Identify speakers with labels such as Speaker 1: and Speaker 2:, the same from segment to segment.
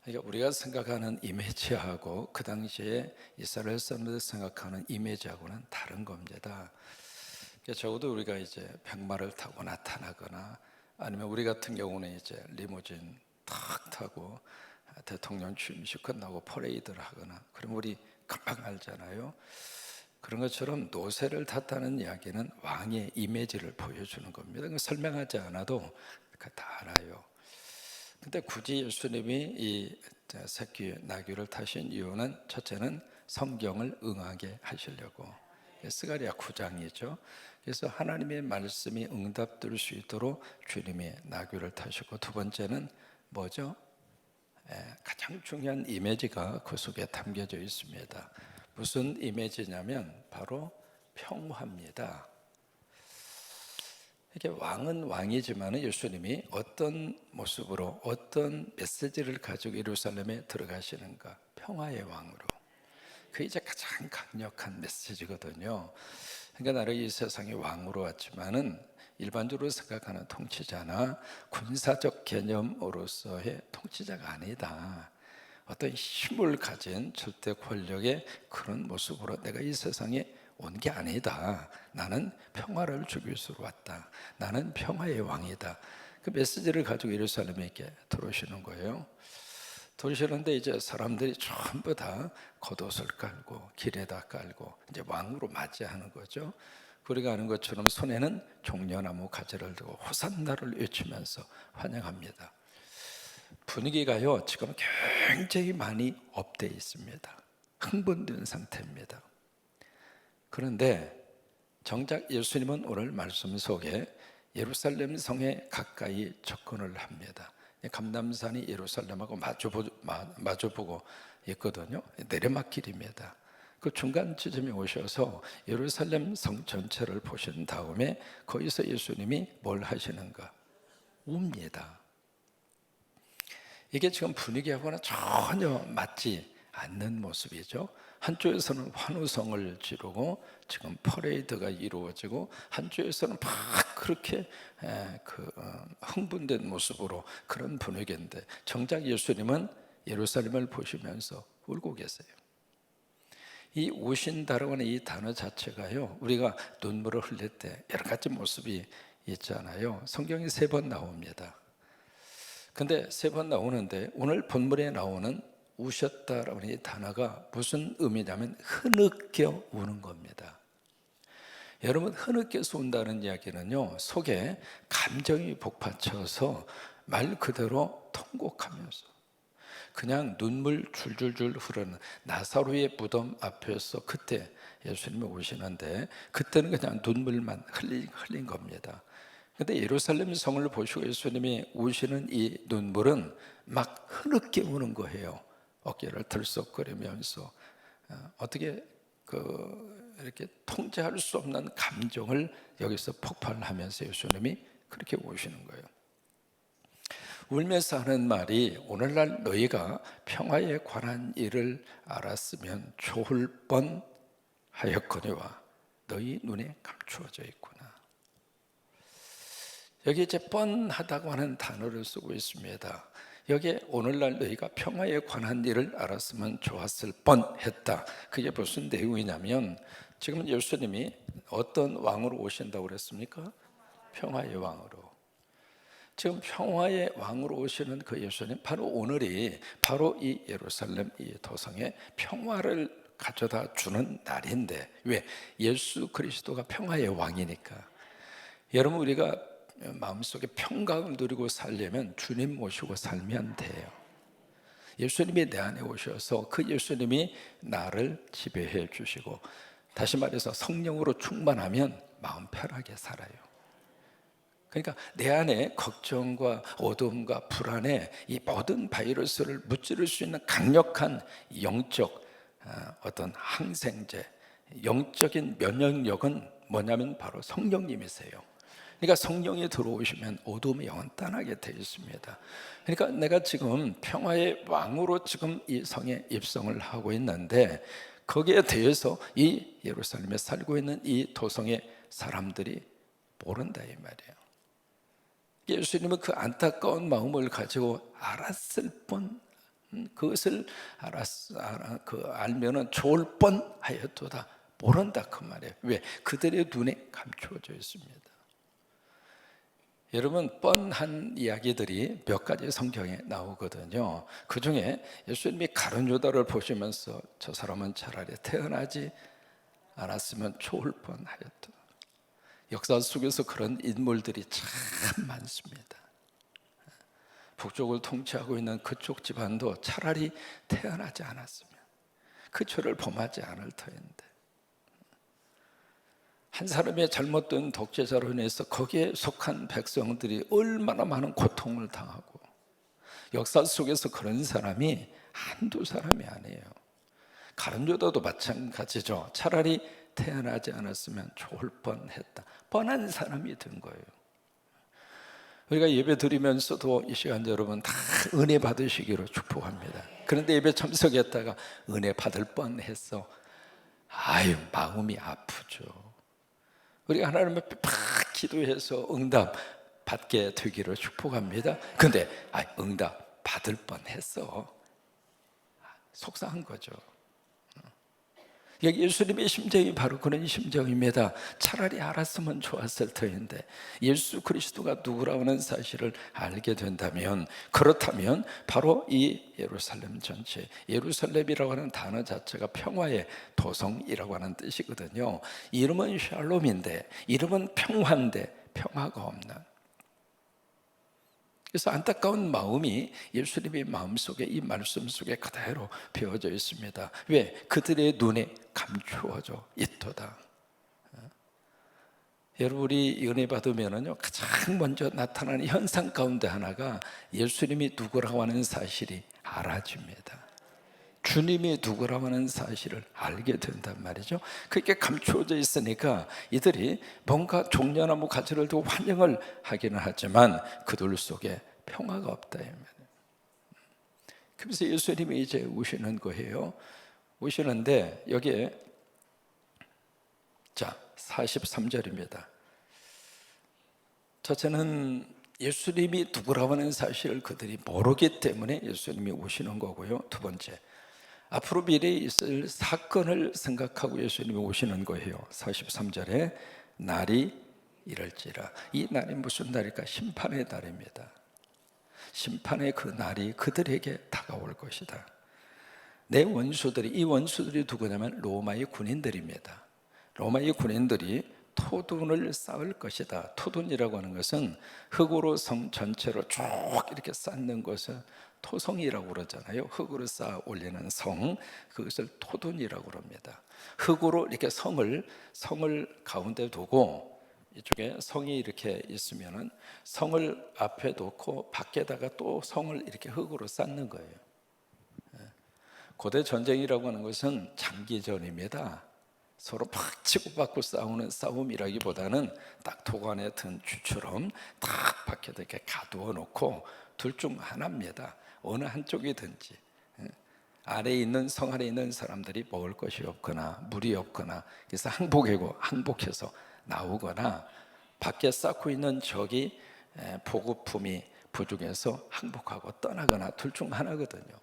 Speaker 1: 그러니까 우리가 생각하는 이미지하고 그 당시에 이스라엘 사람들이 생각하는 이미지하고는 다른 겁니다. 그러니까 적어도 우리가 이제 백마를 타고 나타나거나 아니면 우리 같은 경우는 이제 리무진 탁 타고 대통령 취임식 끝나고 퍼레이드를 하거나 그럼 우리 금방 알잖아요. 그런 것처럼 노새를 탔다는 이야기는 왕의 이미지를 보여주는 겁니다. 설명하지 않아도 다 알아요. 근데 굳이 예수님이 이 새끼 나귀를 타신 이유는 첫째는 성경을 응하게 하시려고, 스가랴 9장이죠. 그래서 하나님의 말씀이 응답될 수 있도록 주님이 나귀를 타시고, 두 번째는 뭐죠? 가장 중요한 이미지가 그 속에 담겨져 있습니다. 무슨 이미지냐면 바로 평화입니다. 이게 왕은 왕이지만 예수님이 어떤 모습으로 어떤 메시지를 가지고 예루살렘에 들어가시는가? 평화의 왕으로. 그게 이제 가장 강력한 메시지거든요. 그러니까 나를 이 세상에 왕으로 왔지만은 일반적으로 생각하는 통치자나 군사적 개념으로서의 통치자가 아니다. 어떤 힘을 가진 절대 권력의 그런 모습으로 내가 이 세상에 온 게 아니다. 나는 평화를 주기 위해서 왔다. 나는 평화의 왕이다. 그 메시지를 가지고 예루살렘에 이렇게 들어오시는 거예요. 들어오시는데 이제 사람들이 전부 다 겉옷을 깔고 길에다 깔고 이제 왕으로 맞이하는 거죠. 우리가 아는 것처럼 손에는 종려나무 가지를 들고 호산나를 외치면서 환영합니다. 분위기가요 지금 굉장히 많이 업돼 있습니다. 흥분된 상태입니다. 그런데 정작 예수님은 오늘 말씀 속에 예루살렘 성에 가까이 접근을 합니다. 감람산이 예루살렘하고 마주보고 있거든요. 내리막길입니다. 그 중간 지점에 오셔서 예루살렘 성 전체를 보신 다음에 거기서 예수님이 뭘 하시는가? 웁니다. 이게 지금 분위기하고는 전혀 맞지 않는 모습이죠. 한쪽에서는 환호성을 지르고 지금 퍼레이드가 이루어지고 한쪽에서는 막 그렇게 흥분된 모습으로 그런 분위기인데 정작 예수님은 예루살렘을 보시면서 울고 계세요. 이 우신다라고 하는 이 단어 자체가요 우리가 눈물을 흘릴 때 여러 가지 모습이 있잖아요. 성경이 3번 나옵니다. 근데 3번 나오는데 오늘 본문에 나오는 우셨다라는 이 단어가 무슨 의미냐면 흐느껴 우는 겁니다. 여러분 흐느껴서 운다는 이야기는요 속에 감정이 복받쳐서 말 그대로 통곡하면서 그냥 눈물 줄줄줄 흐르는 나사로의 무덤 앞에서 그때 예수님이 오시는데 그때는 그냥 눈물만 흘린 겁니다. 근데 예루살렘 성을 보시고 예수님이 우시는 이 눈물은 막 흐느껴 우는 거예요. 어깨를 들썩거리면서 어떻게 이렇게 통제할 수 없는 감정을 여기서 폭발하면서 예수님이 그렇게 우시는 거예요. 울면서 하는 말이 오늘날 너희가 평화에 관한 일을 알았으면 좋을 뻔하였거니와 너희 눈에 감추어져 있구나. 여기 이제 뻔하다고 하는 단어를 쓰고 있습니다. 여기에 오늘날 너희가 평화에 관한 일을 알았으면 좋았을 뻔했다. 그게 무슨 내용이냐면 지금 예수님이 어떤 왕으로 오신다고 그랬습니까? 평화의 왕으로. 지금 평화의 왕으로 오시는 그 예수님 바로 오늘이 바로 이 예루살렘 이 도성에 평화를 가져다 주는 날인데 왜? 예수 그리스도가 평화의 왕이니까. 여러분 우리가 마음속에 평강을 누리고 살려면 주님 모시고 살면 돼요. 예수님이 내 안에 오셔서 그 예수님이 나를 지배해 주시고 다시 말해서 성령으로 충만하면 마음 편하게 살아요. 그러니까 내 안에 걱정과 어둠과 불안에 이 모든 바이러스를 무찌를 수 있는 강력한 영적 어떤 항생제, 영적인 면역력은 뭐냐면 바로 성령님이세요. 그러니까 성령이 들어오시면 어둠의 영은 떠나게 되어 있습니다. 그러니까 내가 지금 평화의 왕으로 지금 이 성에 입성을 하고 있는데 거기에 대해서 이 예루살렘에 살고 있는 이 도성의 사람들이 모른다 이 말이에요. 예수님은 그 안타까운 마음을 가지고 알았을 그것을 알면은 좋을 뻔하였도다. 모른다 그 말이에요. 왜? 그들의 눈에 감추어져 있습니다. 여러분, 뻔한 이야기들이 몇 가지 성경에 나오거든요. 그 중에 예수님이 가룟 유다를 보시면서 저 사람은 차라리 태어나지 않았으면 좋을 뻔하였다. 역사 속에서 그런 인물들이 참 많습니다. 북쪽을 통치하고 있는 그쪽 집안도 차라리 태어나지 않았으면 그 죄를 범하지 않을 터인데, 한 사람의 잘못된 독재자로 인해서 거기에 속한 백성들이 얼마나 많은 고통을 당하고, 역사 속에서 그런 사람이 한두 사람이 아니에요. 가룟 유다도 마찬가지죠. 차라리 태어나지 않았으면 좋을 뻔했다. 뻔한 사람이 된 거예요. 우리가 예배 드리면서도 이 시간 여러분 다 은혜 받으시기로 축복합니다. 그런데 예배 참석했다가 은혜 받을 뻔했어. 아유, 마음이 아프죠. 우리가 하나님 앞에 막 기도해서 응답 받게 되기를 축복합니다. 근데 응답 받을 뻔했어. 속상한 거죠. 여기 예수님의 심정이 바로 그런 심정입니다. 차라리 알았으면 좋았을 터인데, 예수 그리스도가 누구라는 사실을 알게 된다면, 그렇다면 바로 이 예루살렘 전체, 예루살렘이라고 하는 단어 자체가 평화의 도성이라고 하는 뜻이거든요. 이름은 샬롬인데, 이름은 평화인데 평화가 없는, 그래서 안타까운 마음이 예수님의 마음속에, 이 말씀 속에 그대로 배어져 있습니다. 왜? 그들의 눈에 감추어져 있도다. 여러분, 우리 은혜 받으면은요, 가장 먼저 나타나는 현상 가운데 하나가 예수님이 누구라고 하는 사실이 알아집니다. 주님이 누구라고 하는 사실을 알게 된단 말이죠. 그렇게 감추어져 있으니까 이들이 뭔가 종려나무 가지를 두고 환영을 하기는 하지만 그들 속에 평화가 없다. 그래서 예수님이 이제 오시는 거예요. 오시는데 여기에 자 43절입니다. 첫째는 예수님이 누구라고 하는 사실을 그들이 모르기 때문에 예수님이 오시는 거고요. 두 번째, 앞으로 미래에 있을 사건을 생각하고 예수님이 오시는 거예요. 43절에 날이 이럴지라. 이 날이 무슨 날일까? 심판의 날입니다. 심판의 그 날이 그들에게 다가올 것이다. 내 원수들이, 이 원수들이 누구냐면 로마의 군인들입니다. 로마의 군인들이 토둔을 쌓을 것이다. 토둔이라고 하는 것은 흙으로 성 전체로 쭉 이렇게 쌓는 것을 토성이라고 그러잖아요. 흙으로 쌓아 올리는 성, 그것을 토둔이라고 합니다. 흙으로 이렇게 성을 가운데 두고, 이쪽에 성이 이렇게 있으면은 성을 앞에 놓고 밖에다가 또 성을 이렇게 흙으로 쌓는 거예요. 고대 전쟁이라고 하는 것은 장기전입니다. 서로 막 치고받고 싸우는 싸움이라기보다는 딱 도관에 든 쥐처럼 딱 밖에다 이렇게 가두어 놓고 둘 중 하나입니다. 어느 한쪽이든지. 아래에 있는, 성 아래에 있는 사람들이 먹을 것이 없거나 물이 없거나, 그래서 항복해서 나오거나, 밖에 쌓고 있는 적이 보급품이 부족해서 항복하고 떠나거나, 둘 중 하나거든요.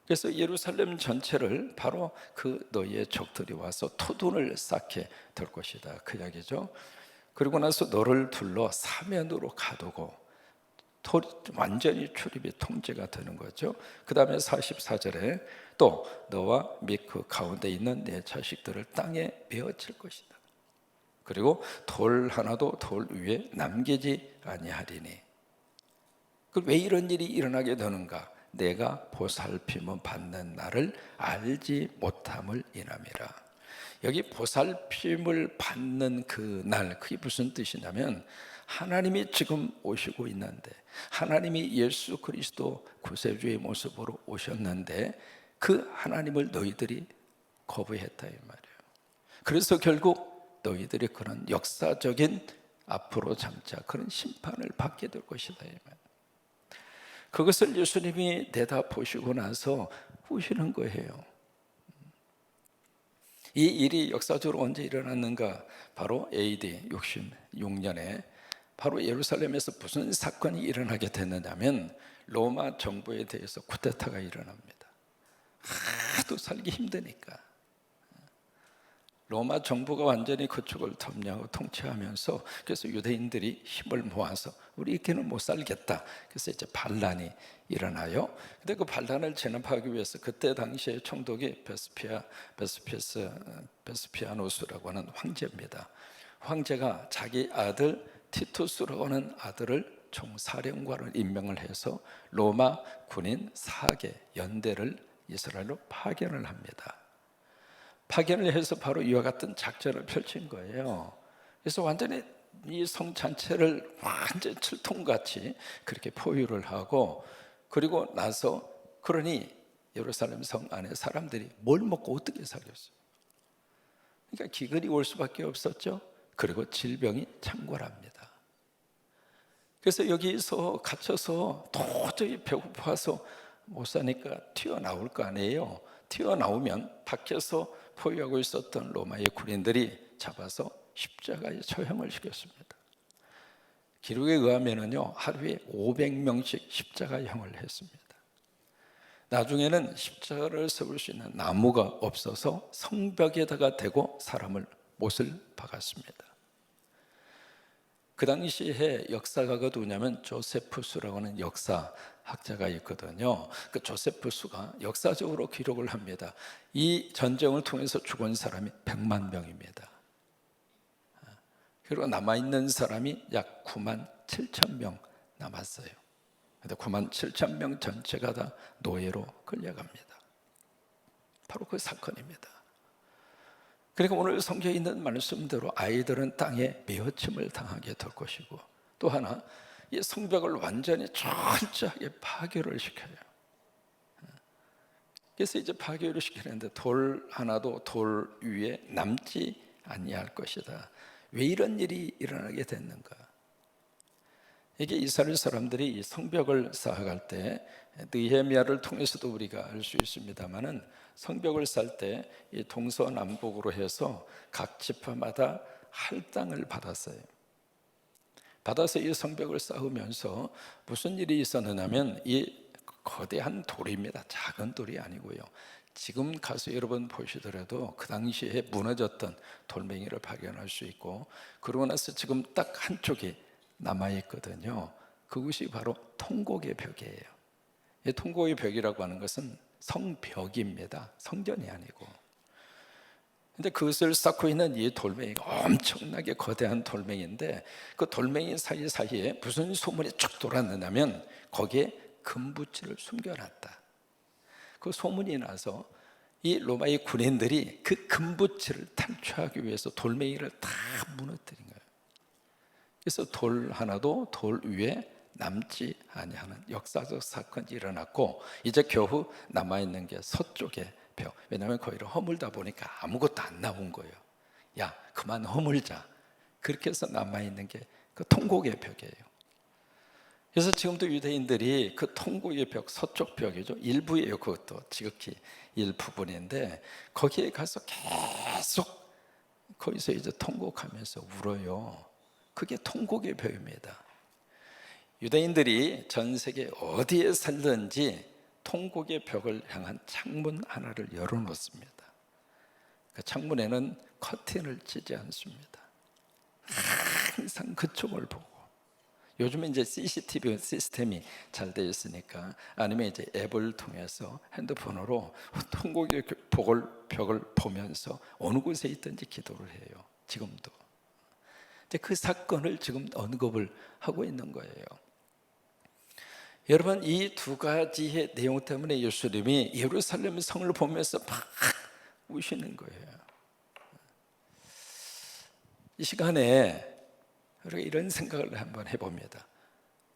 Speaker 1: 그래서 예루살렘 전체를 바로 그 너희의 적들이 와서 토둔을 쌓게 될 것이다, 그 이야기죠. 그리고 나서 너를 둘러 사면으로 가두고 완전히 출입이 통제가 되는 거죠. 그 다음에 44절에 또 너와 및 그 가운데 있는 내 자식들을 땅에 메어칠 것이다. 그리고 돌 하나도 돌 위에 남기지 아니하리니. 왜 이런 일이 일어나게 되는가? 내가 보살핌을 받는 날을 알지 못함을 인함이라. 여기 보살핌을 받는 그 날, 그게 무슨 뜻이냐면, 하나님이 지금 오시고 있는데, 하나님이 예수 그리스도 구세주의 모습으로 오셨는데 그 하나님을 너희들이 거부했다, 이 말이에요. 그래서 결국 너희들이 그런 역사적인 앞으로 장차 그런 심판을 받게 될 것이다, 이 말이에요. 그것을 예수님이 내다보시고 나서 우시는 거예요. 이 일이 역사적으로 언제 일어났는가? 바로 AD 66년에 바로 예루살렘에서 무슨 사건이 일어나게 됐느냐면, 로마 정부에 대해서 쿠데타가 일어납니다. 하도 살기 힘드니까 로마 정부가 완전히 그쪽을 점령하고 통치하면서, 그래서 유대인들이 힘을 모아서 우리 이렇게는 못 살겠다. 그래서 이제 반란이 일어나요. 근데 그 반란을 진압하기 위해서 그때 당시에 총독이 베스피아노스라고 하는 황제입니다. 황제가 자기 아들 티투스라고 하는 아들을 총사령관을 임명을 해서 로마 군인 4개 연대를 이스라엘로 파견을 합니다. 파견을 해서 바로 이와 같은 작전을 펼친 거예요. 그래서 완전히 이 성 전체를 완전히 칠통같이 그렇게 포위를 하고, 그리고 나서 그러니 예루살렘 성 안에 사람들이 뭘 먹고 어떻게 살겠어요? 그러니까 기근이 올 수밖에 없었죠. 그리고 질병이 창궐합니다. 그래서 여기서 갇혀서 도저히 배고파서 못 사니까 튀어나올 거 아니에요. 튀어나오면 밖에서 포위하고 있었던 로마의 군인들이 잡아서 십자가에 처형을 시켰습니다. 기록에 의하면요, 하루에 500명씩 십자가형을 했습니다. 나중에는 십자가를 세울 수 있는 나무가 없어서 성벽에다가 대고 사람을 못을 박았습니다. 그 당시에 역사가가 누구냐면 조세푸스라고 하는 역사학자가 있거든요. 그 조세푸스가 역사적으로 기록을 합니다. 이 전쟁을 통해서 죽은 사람이 100만 명입니다. 그리고 남아있는 사람이 약 9만 7천 명 남았어요. 근데 9만 7천 명 전체가 다 노예로 끌려갑니다. 바로 그 사건입니다. 그러니까 오늘 성경에 있는 말씀대로 아이들은 땅에 메어침을 당하게 될 것이고, 또 하나 이 성벽을 완전히 철저하게 파괴를 시켜요. 그래서 이제 파괴를 시키는데 돌 하나도 돌 위에 남지 아니할 것이다. 왜 이런 일이 일어나게 됐는가? 이게 이스라엘 사람들이 이 성벽을 쌓아갈 때, 느헤미야를 통해서도 우리가 알 수 있습니다만은, 성벽을 쌓을 때 이 동서남북으로 해서 각 지파마다 할당을 받았어요. 받아서 이 성벽을 쌓으면서 무슨 일이 있었느냐면, 이 거대한 돌입니다. 작은 돌이 아니고요. 지금 가서 여러분 보시더라도 그 당시에 무너졌던 돌멩이를 발견할 수 있고, 그러고 나서 지금 딱 한쪽이 남아있거든요. 그것이 바로 통곡의 벽이에요. 이 통곡의 벽이라고 하는 것은 성벽입니다. 성전이 아니고. 근데 그것을 쌓고 있는 이 돌멩이가 엄청나게 거대한 돌멩이인데, 그 돌멩이 사이사이에 무슨 소문이 쭉 돌았느냐면 거기에 금붙이를 숨겨놨다. 그 소문이 나서 이 로마의 군인들이 그 금붙이를 탈취하기 위해서 돌멩이를 다 무너뜨린 거예요. 그래서 돌 하나도 돌 위에 남지 아니하는 역사적 사건이 일어났고, 이제 겨우 남아있는 게 서쪽의 벽. 왜냐하면 거기를 허물다 보니까 아무것도 안 나온 거예요. 야, 그만 허물자. 그렇게 해서 남아있는 게 그 통곡의 벽이에요. 그래서 지금도 유대인들이 그 통곡의 벽, 서쪽 벽이죠. 일부예요. 그것도 지극히 일부분인데, 거기에 가서 계속 거기서 이제 통곡하면서 울어요. 그게 통곡의 벽입니다. 유대인들이 전 세계 어디에 살든지 통곡의 벽을 향한 창문 하나를 열어놓습니다. 그 창문에는 커튼을 치지 않습니다. 항상 그쪽을 보고, 요즘은 이제 CCTV 시스템이 잘 되어 있으니까, 아니면 이제 앱을 통해서 핸드폰으로 통곡의 벽을 보면서 어느 곳에 있든지 기도를 해요. 지금도. 그 사건을 지금 언급을 하고 있는 거예요. 여러분, 이 두 가지의 내용 때문에 예수님이 예루살렘 성을 보면서 막 우시는 거예요. 이 시간에 우리가 이런 생각을 한번 해봅니다.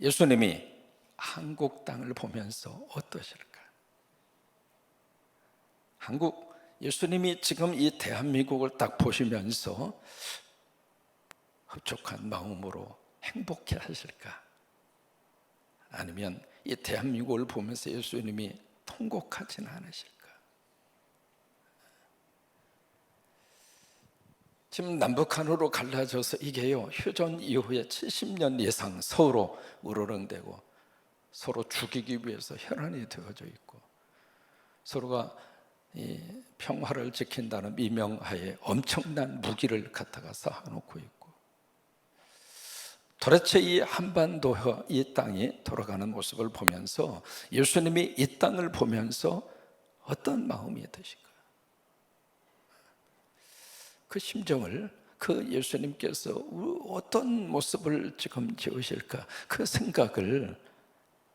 Speaker 1: 예수님이 한국 땅을 보면서 어떠실까? 예수님이 지금 이 대한민국을 딱 보시면서 흡족한 마음으로 행복해 하실까? 아니면 이 대한민국을 보면서 예수님이 통곡하지는 않으실까? 지금 남북한으로 갈라져서 이게요, 휴전 이후에 70년 이상 서로 우러렁대고, 서로 죽이기 위해서 혈안이 되어져 있고, 서로가 이 평화를 지킨다는 미명하에 엄청난 무기를 갖다가 쌓아놓고 있고, 도대체 이 한반도와 이 땅이 돌아가는 모습을 보면서 예수님이 이 땅을 보면서 어떤 마음이 드실까요? 그 심정을, 그 예수님께서 어떤 모습을 지금 지으실까, 그 생각을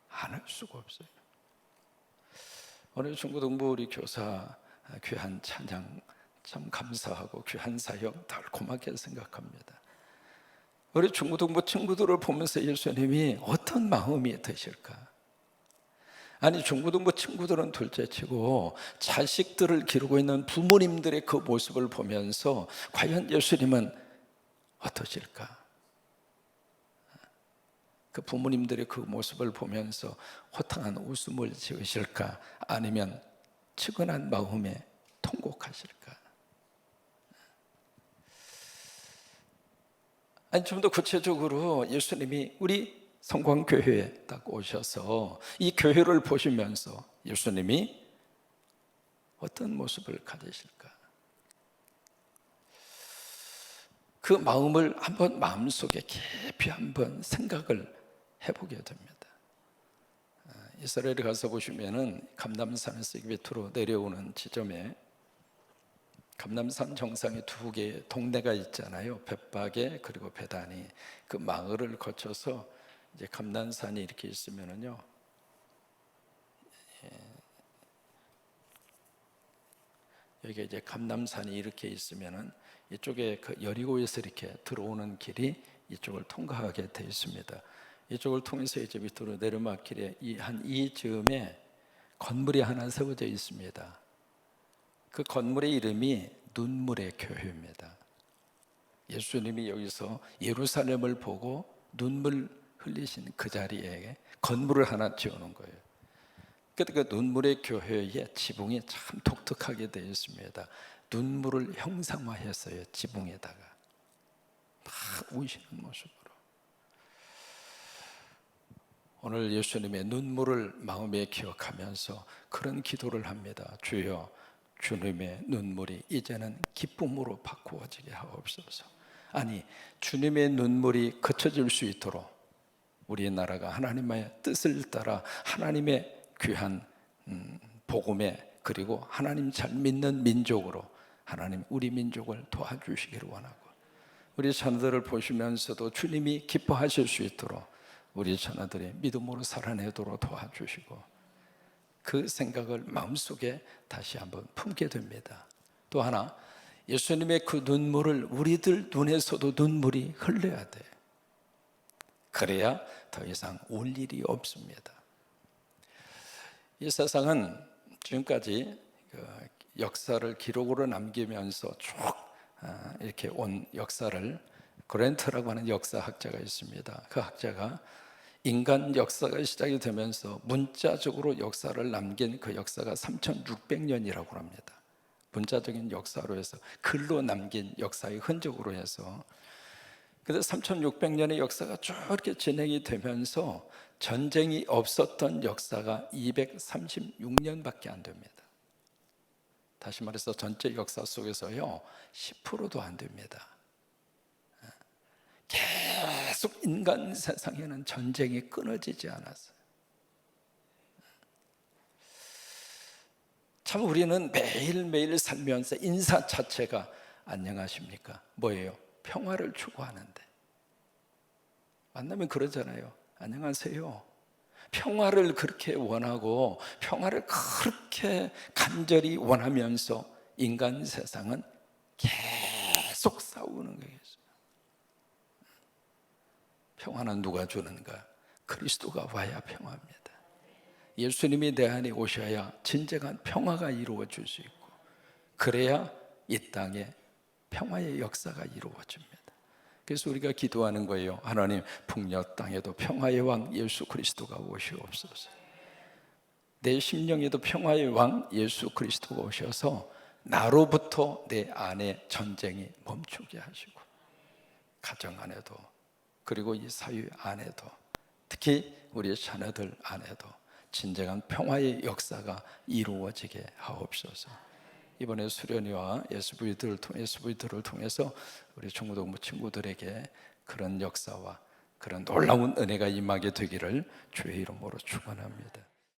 Speaker 1: 안 할 수가 없어요. 오늘 중고등부 우리 교사 귀한 찬양 참 감사하고 귀한 사역 달콤하게 생각합니다. 우리 중고등부 친구들을 보면서 예수님이 어떤 마음이 드실까? 아니, 중고등부 친구들은 둘째치고 자식들을 기르고 있는 부모님들의 그 모습을 보면서 과연 예수님은 어떠실까? 그 부모님들의 그 모습을 보면서 호탕한 웃음을 지으실까? 아니면 측은한 마음에 통곡하실까? 아니, 좀 더 구체적으로 예수님이 우리 성광교회에 딱 오셔서 이 교회를 보시면서 예수님이 어떤 모습을 가지실까? 그 마음을 한번 마음속에 깊이 한번 생각을 해보게 됩니다. 이스라엘에 가서 보시면은 감람산에서 밑으로 내려오는 지점에 감람산 정상에 두 개의 동네가 있잖아요. 벳박에 그리고 베다니. 그 마을을 거쳐서 이제 감람산이 이렇게 있으면은요, 여기 이제 감람산이 이렇게 있으면은 이쪽에 그 여리고에서 이렇게 들어오는 길이 이쪽을 통과하게 되어 있습니다. 이쪽을 통해서 이제 밑으로 내려막길에 이 즈음에 건물이 하나 세워져 있습니다. 그 건물의 이름이 눈물의 교회입니다. 예수님이 여기서 예루살렘을 보고 눈물 흘리신 그 자리에 건물을 하나 지어놓은 거예요. 그 눈물의 교회의 지붕이 참 독특하게 되어 있습니다. 눈물을 형상화했어요. 지붕에다가 다 우시는 모습으로. 오늘 예수님의 눈물을 마음에 기억하면서 그런 기도를 합니다. 주여, 주님의 눈물이 이제는 기쁨으로 바꾸어지게 하옵소서. 아니, 주님의 눈물이 그쳐질 수 있도록 우리나라가 하나님의 뜻을 따라 하나님의 귀한 복음에, 그리고 하나님 잘 믿는 민족으로 하나님 우리 민족을 도와주시기를 원하고, 우리 자녀들을 보시면서도 주님이 기뻐하실 수 있도록 우리 자녀들이 믿음으로 살아내도록 도와주시고, 그 생각을 마음속에 다시 한번 품게 됩니다. 또 하나, 예수님의 그 눈물을 우리들 눈에서도 눈물이 흘러야 돼. 그래야 더 이상 울 일이 없습니다. 이 세상은 지금까지 역사를 기록으로 남기면서 쭉 이렇게 온 역사를, 그랜트라고 하는 역사학자가 있습니다. 그 학자가 인간 역사가 시작이 되면서 문자적으로 역사를 남긴 그 역사가 3600년이라고 합니다. 문자적인 역사로 해서 글로 남긴 역사의 흔적으로 해서, 그래서 3600년의 역사가 쭉 이렇게 진행이 되면서 전쟁이 없었던 역사가 236년밖에 안 됩니다. 다시 말해서 전체 역사 속에서요 10%도 안 됩니다. 계속 인간 세상에는 전쟁이 끊어지지 않았어요. 참 우리는 매일매일 살면서 인사 자체가 안녕하십니까? 뭐예요? 평화를 추구하는데 만나면 그러잖아요. 안녕하세요. 평화를 그렇게 원하고 평화를 그렇게 간절히 원하면서 인간 세상은 계속 싸우는 거예요. 평화는 누가 주는가? 그리스도가 와야 평화입니다. 예수님이 내 안에 오셔야 진정한 평화가 이루어질 수 있고, 그래야 이 땅에 평화의 역사가 이루어집니다. 그래서 우리가 기도하는 거예요. 하나님, 북녘 땅에도 평화의 왕 예수 그리스도가 오시옵소서. 내 심령에도 평화의 왕 예수 그리스도가 오셔서 나로부터 내 안에 전쟁이 멈추게 하시고, 가정 안에도, 그리고 이 사회 안에도, 특히 우리 자녀들 안에도 진정한 평화의 역사가 이루어지게 하옵소서. 이번에 수련회와 SV들을 통해서 우리 중고등부 친구들에게 그런 역사와 그런 놀라운 은혜가 임하게 되기를 주의 이름으로 축원합니다.